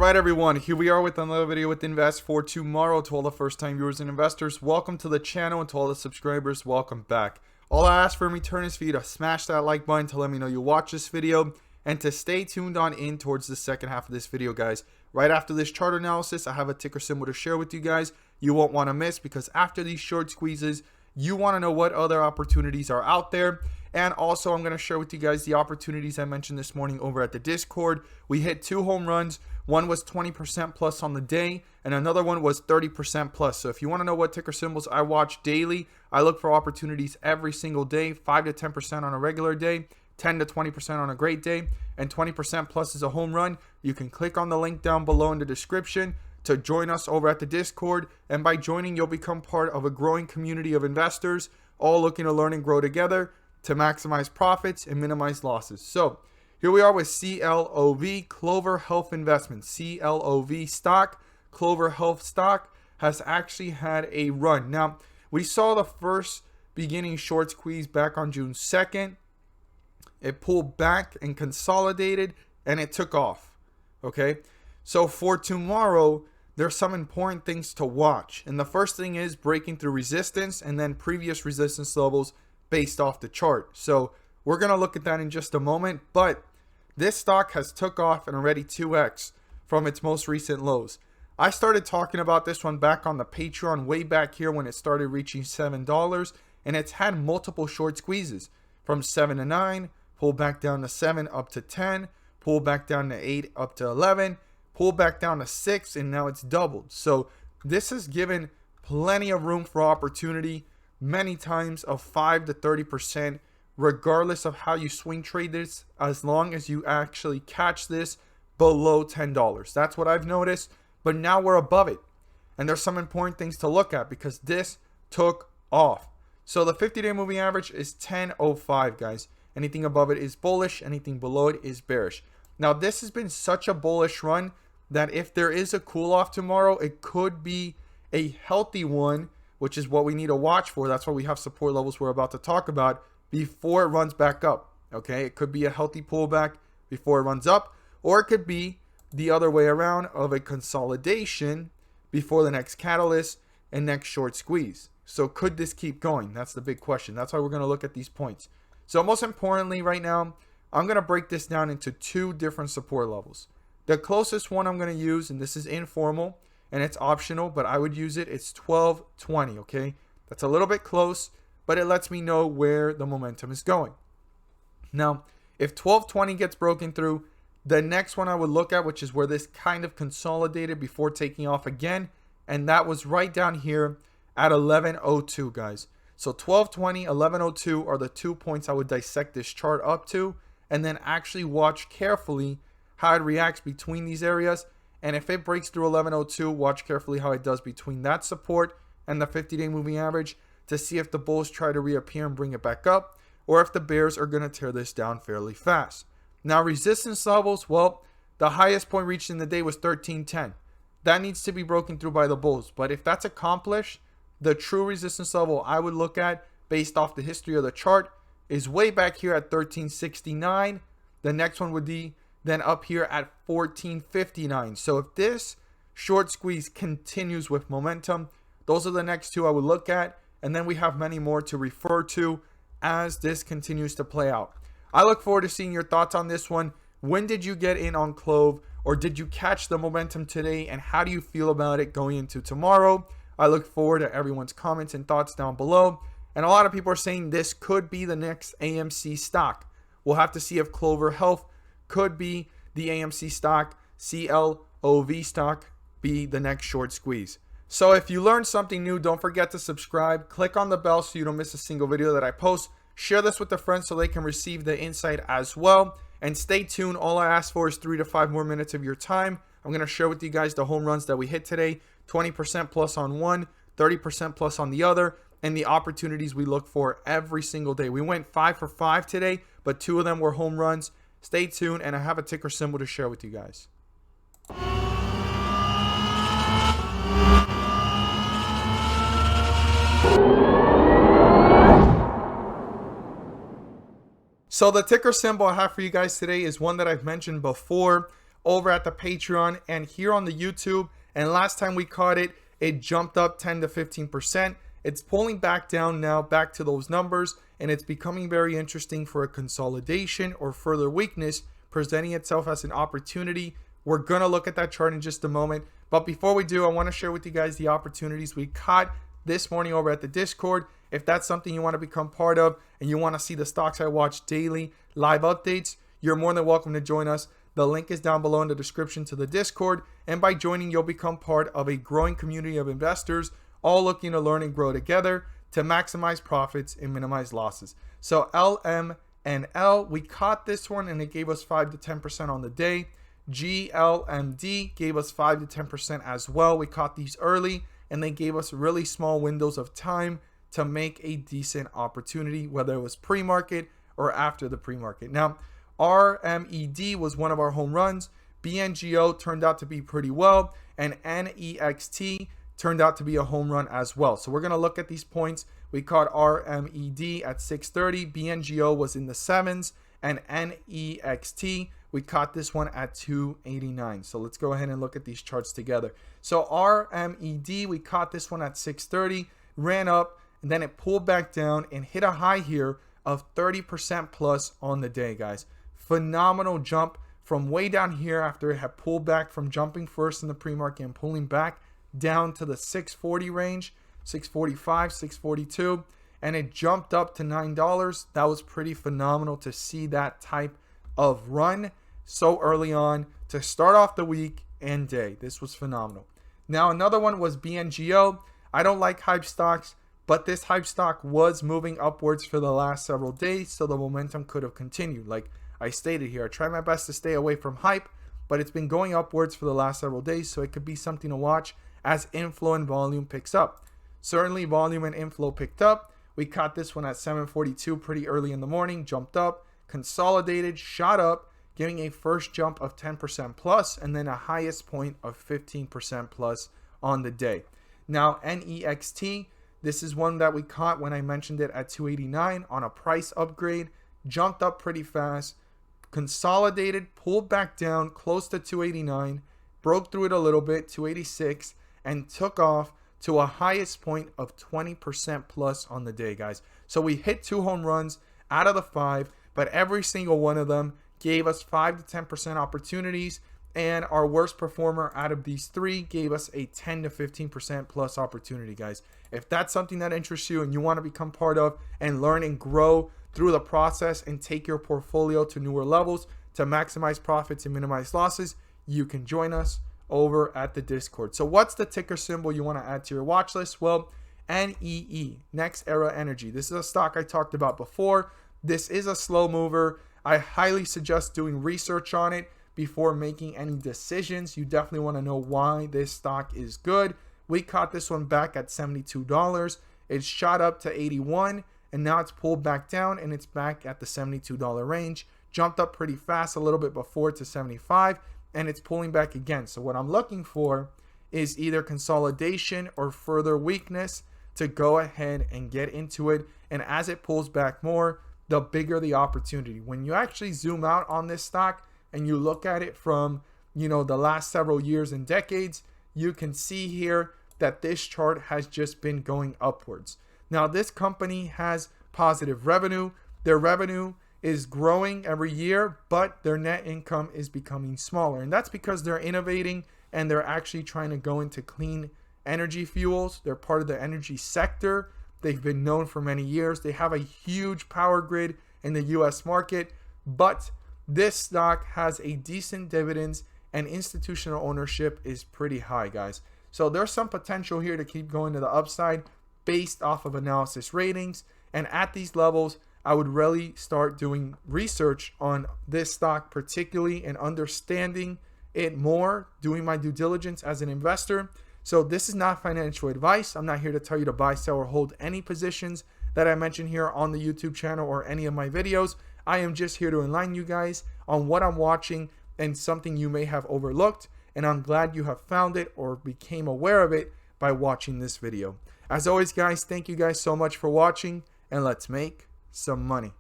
Alright everyone, here we are with another video with Invest for tomorrow. To all the first time viewers and investors, welcome to the channel, and to all the subscribers, welcome back. All I ask for in return is for you to smash that like button to let me know you watch this video, and to stay tuned on in towards the second half of this video, guys. Right after this chart analysis, I have a ticker symbol to share with you guys you won't want to miss, because after these short squeezes, you want to know what other opportunities are out there. And also, I'm going to share with you guys the opportunities I mentioned this morning over at the Discord. We hit 2 home runs. One was 20% plus on the day, and another one was 30% plus. So if you want to know what ticker symbols I watch daily, I look for opportunities every single day, 5 to 10% on a regular day, 10 to 20% on a great day, and 20% plus is a home run. You can click on the link down below in the description to join us over at the Discord. And by joining, you'll become part of a growing community of investors, all looking to learn and grow together to maximize profits and minimize losses. So here we are with CLOV, Clover Health Investment. CLOV stock, Clover Health Stock, has actually had a run. Now, we saw the first beginning short squeeze back on June 2nd. It pulled back and consolidated, and it took off. Okay, so for tomorrow, there's some important things to watch. And the first thing is breaking through resistance and then previous resistance levels based off the chart. So we're going to look at that in just a moment. But this stock has took off and already 2x from its most recent lows. I started talking about this one back on the Patreon way back here when it started reaching $7. And it's had multiple short squeezes from 7 to 9, pull back down to 7 up to 10, pull back down to 8 up to 11, pull back down to 6, and now it's doubled. So this has given plenty of room for opportunity, many times of 5 to 30%, regardless of how you swing trade this, as long as you actually catch this below $10. That's what I've noticed, but now we're above it. And there's some important things to look at because this took off. So the 50-day moving average is 10.05, guys. Anything above it is bullish, anything below it is bearish. Now, this has been such a bullish run that if there is a cool off tomorrow, it could be a healthy one, which is what we need to watch for. That's why we have support levels we're about to talk about before it runs back up. Okay, it could be a healthy pullback before it runs up, or it could be the other way around of a consolidation before the next catalyst and next short squeeze. So could this keep going? That's the big question. That's why we're going to look at these points. So most importantly right now, I'm going to break this down into 2 different support levels. The closest one I'm going to use, and this is informal and it's optional, but I would use it, it's 12.20, okay? That's a little bit close, but it lets me know where the momentum is going. Now, if 12.20 gets broken through, the next one I would look at, which is where this kind of consolidated before taking off again, and that was right down here at 11.02, guys. So 12.20, 11.02 are the 2 points I would dissect this chart up to, and then actually watch carefully how it reacts between these areas. And if it breaks through 11.02, watch carefully how it does between that support and the 50-day moving average to see if the bulls try to reappear and bring it back up, or if the bears are going to tear this down fairly fast. Now, resistance levels, well, the highest point reached in the day was 13.10. That needs to be broken through by the bulls. But if that's accomplished, the true resistance level I would look at based off the history of the chart is way back here at 13.69. The next one would be then up here at 14.59. So if this short squeeze continues with momentum, those are the next 2 I would look at. And then we have many more to refer to as this continues to play out. I look forward to seeing your thoughts on this one. When did you get in on CLOV, or did you catch the momentum today? And how do you feel about it going into tomorrow? I look forward to everyone's comments and thoughts down below. And a lot of people are saying this could be the next AMC stock. We'll have to see if Clover Health could be the AMC stock, CLOV stock be the next short squeeze. So if you learned something new, don't forget to subscribe. Click on the bell so you don't miss a single video that I post. Share this with a friend so they can receive the insight as well. And stay tuned. All I ask for is 3 to 5 more minutes of your time. I'm going to share with you guys the home runs that we hit today. 20% plus on one, 30% plus on the other, and the opportunities we look for every single day. We went 5 for 5 today, but 2 of them were home runs. Stay tuned, and I have a ticker symbol to share with you guys. So the ticker symbol I have for you guys today is one that I've mentioned before over at the Patreon and here on the YouTube. And last time we caught it, it jumped up 10 to 15%. It's pulling back down now, back to those numbers, and it's becoming very interesting for a consolidation or further weakness presenting itself as an opportunity. We're going to look at that chart in just a moment. But before we do, I want to share with you guys the opportunities we caught this morning over at the Discord. If that's something you want to become part of and you want to see the stocks I watch daily, live updates, you're more than welcome to join us. The link is down below in the description to the Discord. And by joining, you'll become part of a growing community of investors, all looking to learn and grow together to maximize profits and minimize losses. So LMNL, we caught this one and it gave us 5 to 10% on the day. GLMD gave us 5 to 10% as well. We caught these early and they gave us really small windows of time to make a decent opportunity, whether it was pre-market or after the pre-market. Now, RMED was one of our home runs. BNGO turned out to be pretty well, and NEXT turned out to be a home run as well. So we're going to look at these points. We caught RMED at 630, BNGO was in the 7s, and NEXT, we caught this one at 289. So let's go ahead and look at these charts together. So RMED, we caught this one at 630, ran up, and then it pulled back down and hit a high here of 30% plus on the day, guys. Phenomenal jump from way down here after it had pulled back from jumping first in the pre-market and pulling back down to the 640 range, 645, 642, and it jumped up to $9. That was pretty phenomenal to see that type of run so early on to start off the week and day. This was phenomenal. Now another one was BNGO. I don't like hype stocks, but this hype stock was moving upwards for the last several days, so the momentum could have continued. Like I stated here, I try my best to stay away from hype, but it's been going upwards for the last several days, so it could be something to watch as inflow and volume picks up. Certainly volume and inflow picked up. We caught this one at 742 pretty early in the morning, jumped up, consolidated, shot up, giving a first jump of 10% plus, and then a highest point of 15% plus on the day. Now NEXT, this is one that we caught when I mentioned it at 289 on a price upgrade, jumped up pretty fast, consolidated, pulled back down close to 289, broke through it a little bit, 286, and took off to a highest point of 20% plus on the day, guys. So we hit 2 home runs out of the 5, but every single one of them gave us 5 to 10% opportunities, and our worst performer out of these 3 gave us a 10 to 15% plus opportunity, guys. If that's something that interests you and you want to become part of and learn and grow through the process and take your portfolio to newer levels to maximize profits and minimize losses, you can join us over at the Discord. So what's the ticker symbol you want to add to your watch list? Well, NEE, Next Era Energy. This is a stock I talked about before. This is a slow mover. I highly suggest doing research on it before making any decisions. You definitely want to know why this stock is good. We caught this one back at $72. It shot up to 81, and now it's pulled back down and it's back at the $72 range. Jumped up pretty fast a little bit before to 75, and it's pulling back again. So what I'm looking for is either consolidation or further weakness to go ahead and get into it. And as it pulls back more, the bigger the opportunity. When you actually zoom out on this stock and you look at it from, the last several years and decades, you can see here that this chart has just been going upwards. Now, this company has positive revenue. Their revenue is growing every year, but their net income is becoming smaller. And that's because they're innovating and they're actually trying to go into clean energy fuels. They're part of the energy sector. They've been known for many years. They have a huge power grid in the US market, but this stock has a decent dividends and institutional ownership is pretty high, guys. So there's some potential here to keep going to the upside based off of analysis ratings. And at these levels, I would really start doing research on this stock particularly and understanding it more, doing my due diligence as an investor. So this is not financial advice. I'm not here to tell you to buy, sell, or hold any positions that I mention here on the YouTube channel or any of my videos. I am just here to enlighten you guys on what I'm watching and something you may have overlooked. And I'm glad you have found it or became aware of it by watching this video. As always, guys, thank you guys so much for watching, and let's make some money.